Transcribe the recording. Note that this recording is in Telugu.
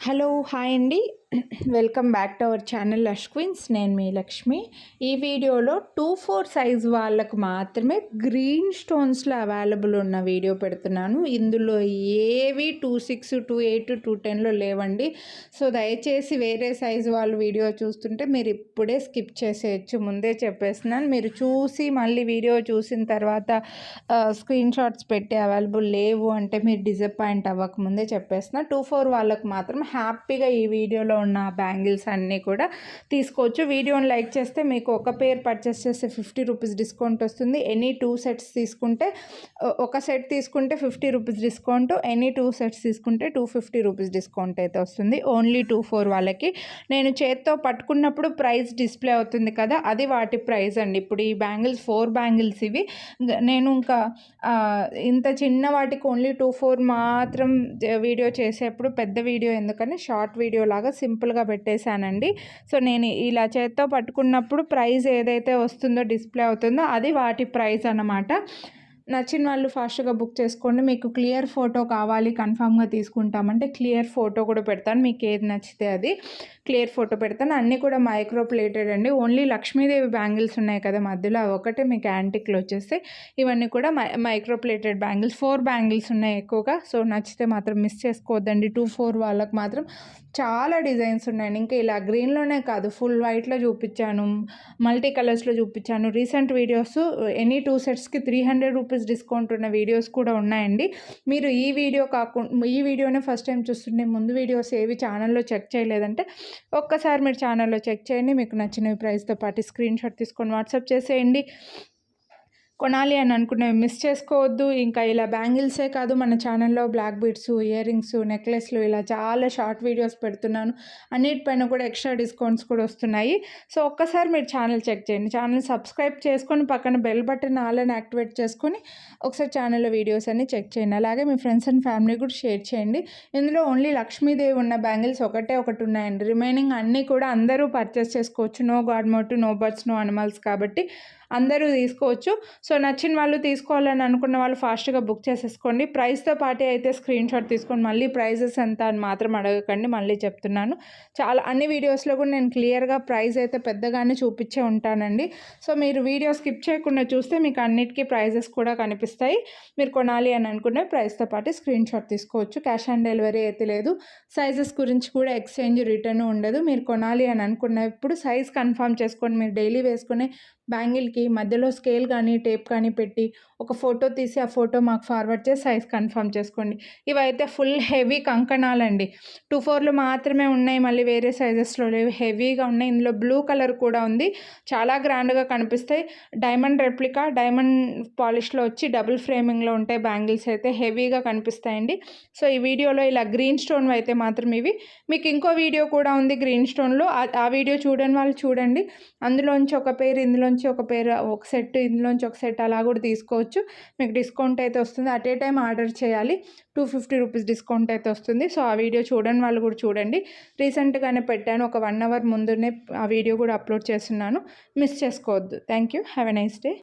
హలో హాయ్ అండి. Welcome back to our channel lush queens. నేను మీ లక్ష్మి. ఈ వీడియోలో 2-4 సైజ్ వాళ్ళకు మాత్రమే గ్రీన్ స్టోన్స్లో అవైలబుల్ ఉన్న వీడియో పెడుతున్నాను. ఇందులో ఏవి 2-6, 2-8, 2-10లో లేవండి. సో దయచేసి వేరే సైజు వాళ్ళు వీడియో చూస్తుంటే మీరు ఇప్పుడే స్కిప్ చేసేయచ్చు. ముందే చెప్పేస్తున్నాను. మీరు చూసి మళ్ళీ వీడియో చూసిన తర్వాత స్క్రీన్ షాట్స్ పెట్టి అవైలబుల్ లేవు అంటే మీరు డిసప్పాయింట్ అవ్వకముందే చెప్పేస్తున్నా. 2-4 వాళ్ళకు మాత్రం హ్యాపీగా ఈ వీడియోలో ఉన్న బ్యాంగిల్స్ అన్నీ కూడా తీసుకోవచ్చు. వీడియోని లైక్ చేస్తే మీకు ఒక పేర్ పర్చేస్ చేస్తే 50 రూపీస్ డిస్కౌంట్ వస్తుంది. ఎనీ 2 సెట్స్ తీసుకుంటే ఒక సెట్ తీసుకుంటే 50 రూపీస్ డిస్కౌంట్, ఎనీ 2 సెట్స్ తీసుకుంటే 250 రూపీస్ డిస్కౌంట్ అయితే వస్తుంది. ఓన్లీ 2-4 వాళ్ళకి. నేను చేత్తో పట్టుకున్నప్పుడు ప్రైస్ డిస్ప్లే అవుతుంది కదా, అది వాటి ప్రైస్ అండి. ఇప్పుడు ఈ బ్యాంగిల్స్ 4 బ్యాంగిల్స్ ఇవి. నేను ఇంకా ఇంత చిన్న వాటికి ఓన్లీ 2-4 మాత్రం వీడియో చేసేప్పుడు పెద్ద వీడియో ఎందుకని షార్ట్ వీడియో లాగా సింపుల్గా పెట్టేశానండి. సో నేను ఇలా చేత్తో పట్టుకున్నప్పుడు ప్రైస్ ఏదైతే వస్తుందో డిస్ప్లే అవుతుందో అది వాటి ప్రైస్ అన్నమాట. నచ్చిన వాళ్ళు ఫాస్ట్గా బుక్ చేసుకోండి. మీకు క్లియర్ ఫోటో కావాలి, కన్ఫామ్గా తీసుకుంటామంటే క్లియర్ ఫోటో కూడా పెడతాను. మీకు ఏది నచ్చితే అది క్లియర్ ఫోటో పెడతాను. అన్నీ కూడా మైక్రో ప్లేటెడ్ అండి. ఓన్లీ లక్ష్మీదేవి బ్యాంగిల్స్ ఉన్నాయి కదా మధ్యలో, ఒకటే మీకు యాంటిక్లో వచ్చేస్తే. ఇవన్నీ కూడా మైక్రో ప్లేటెడ్ బ్యాంగిల్స్. 4 బ్యాంగిల్స్ ఉన్నాయి ఎక్కువగా. సో నచ్చితే మాత్రం మిస్ చేసుకోవద్దండి. 2-4 వాళ్ళకి మాత్రం చాలా డిజైన్స్ ఉన్నాయండి. ఇంకా ఇలా గ్రీన్లోనే కాదు, ఫుల్ వైట్లో చూపించాను, మల్టీ కలర్స్లో చూపించాను. Recent videos any 2 సెట్స్కి 300 rupees discount ఉన్న వీడియోస్ కూడా ఉన్నాయండి. మీరు ఈ వీడియోనే ఫస్ట్ టైం చూస్తుంటే ముందు వీడియోస్ ఏవి ఛానల్లో చెక్ చేయలేదంటే ఒక్కసారి మీరు ఛానల్లో చెక్ చేయండి. మీకు నచ్చిన ప్రైస్తో పాటు స్క్రీన్ షాట్ తీసుకొని వాట్సాప్ చేసేయండి. కొనాలి అని అనుకునేవి మిస్ చేసుకోవద్దు. ఇంకా ఇలా బ్యాంగిల్సే కాదు, మన ఛానల్లో బ్లాక్ బీడ్స్, ఇయర్ రింగ్స్, నెక్లెస్లు ఇలా చాలా షార్ట్ వీడియోస్ పెడుతున్నాను. అన్నిటిపైన కూడా ఎక్స్ట్రా డిస్కౌంట్స్ కూడా వస్తున్నాయి. సో ఒక్కసారి మీరు ఛానల్ చెక్ చేయండి. ఛానల్ సబ్స్క్రైబ్ చేసుకొని పక్కన బెల్ బటన్ ఆల్ అని యాక్టివేట్ చేసుకొని ఒకసారి ఛానల్లో వీడియోస్ అన్నీ చెక్ చేయండి. అలాగే మీ ఫ్రెండ్స్ అండ్ ఫ్యామిలీ కూడా షేర్ చేయండి. ఇందులో ఓన్లీ లక్ష్మీదేవి ఉన్న బ్యాంగిల్స్ ఒకటి ఉన్నాయండి. రిమైనింగ్ అన్నీ కూడా అందరూ పర్చేస్ చేసుకోవచ్చు. No god motif, no birds, no animals కాబట్టి అందరూ తీసుకోవచ్చు. సో నచ్చిన వాళ్ళు తీసుకోవాలని అనుకున్న వాళ్ళు ఫాస్ట్గా బుక్ చేసేసుకోండి. ప్రైస్తో పాటే అయితే స్క్రీన్ షాట్ తీసుకోండి. మళ్ళీ ప్రైజెస్ ఎంత అని మాత్రం అడగకండి, మళ్ళీ చెప్తున్నాను. చాలా అన్ని వీడియోస్లో కూడా నేను క్లియర్గా ప్రైస్ అయితే పెద్దగానే చూపించే ఉంటానండి. సో మీరు వీడియో స్కిప్ చేయకుండా చూస్తే మీకు అన్నిటికీ ప్రైజెస్ కూడా కనిపిస్తాయి. మీరు కొనాలి అని అనుకునే ప్రైస్తో పాటు స్క్రీన్ షాట్ తీసుకోవచ్చు. క్యాష్ ఆన్ డెలివరీ అయితే లేదు. సైజెస్ గురించి కూడా ఎక్స్చేంజ్ రిటర్న్ ఉండదు. మీరు కొనాలి అని అనుకున్నప్పుడు సైజ్ కన్ఫర్మ్ చేసుకోండి. మీరు డైలీ వేసుకునే బ్యాంగిల్కి మధ్యలో స్కేల్ కానీ టేప్ కానీ పెట్టి ఒక ఫోటో తీసి ఆ ఫోటో మాకు ఫార్వర్డ్ చేసి సైజ్ కన్ఫర్మ్ చేసుకోండి. ఇవైతే ఫుల్ హెవీ కంకణాలండి. 2-4లో మాత్రమే ఉన్నాయి, మళ్ళీ వేరే సైజెస్లో లేవు. హెవీగా ఉన్నాయి. ఇందులో బ్లూ కలర్ కూడా ఉంది. చాలా గ్రాండ్గా కనిపిస్తాయి. డైమండ్ రెప్లికా, డైమండ్ పాలిష్లో వచ్చి డబుల్ ఫ్రేమింగ్లో ఉంటాయి బ్యాంగిల్స్ అయితే హెవీగా కనిపిస్తాయండి. సో ఈ వీడియోలో ఇలా గ్రీన్ స్టోన్ అయితే మాత్రం ఇవి. మీకు ఇంకో వీడియో కూడా ఉంది గ్రీన్ స్టోన్లో, ఆ వీడియో చూడని వాళ్ళు చూడండి. అందులోంచి ఒక పేరు, ఇందులోంచి ఒక పేరు, ఒక సెట్, ఇందులోంచి ఒక సెట్ అలా కూడా తీసుకోవచ్చు. మీకు డిస్కౌంట్ అయితే వస్తుంది. అట్ ఏ టైం ఆర్డర్ చేయాలి. 250 రూపీస్ డిస్కౌంట్ అయితే వస్తుంది. సో ఆ వీడియో చూడని వాళ్ళు కూడా చూడండి. రీసెంట్గానే పెట్టాను, ఒక 1 అవర్ ముందునే ఆ వీడియో కూడా అప్లోడ్ చేస్తున్నాను. మిస్ చేసుకోవద్దు. Thank you. Have a nice day.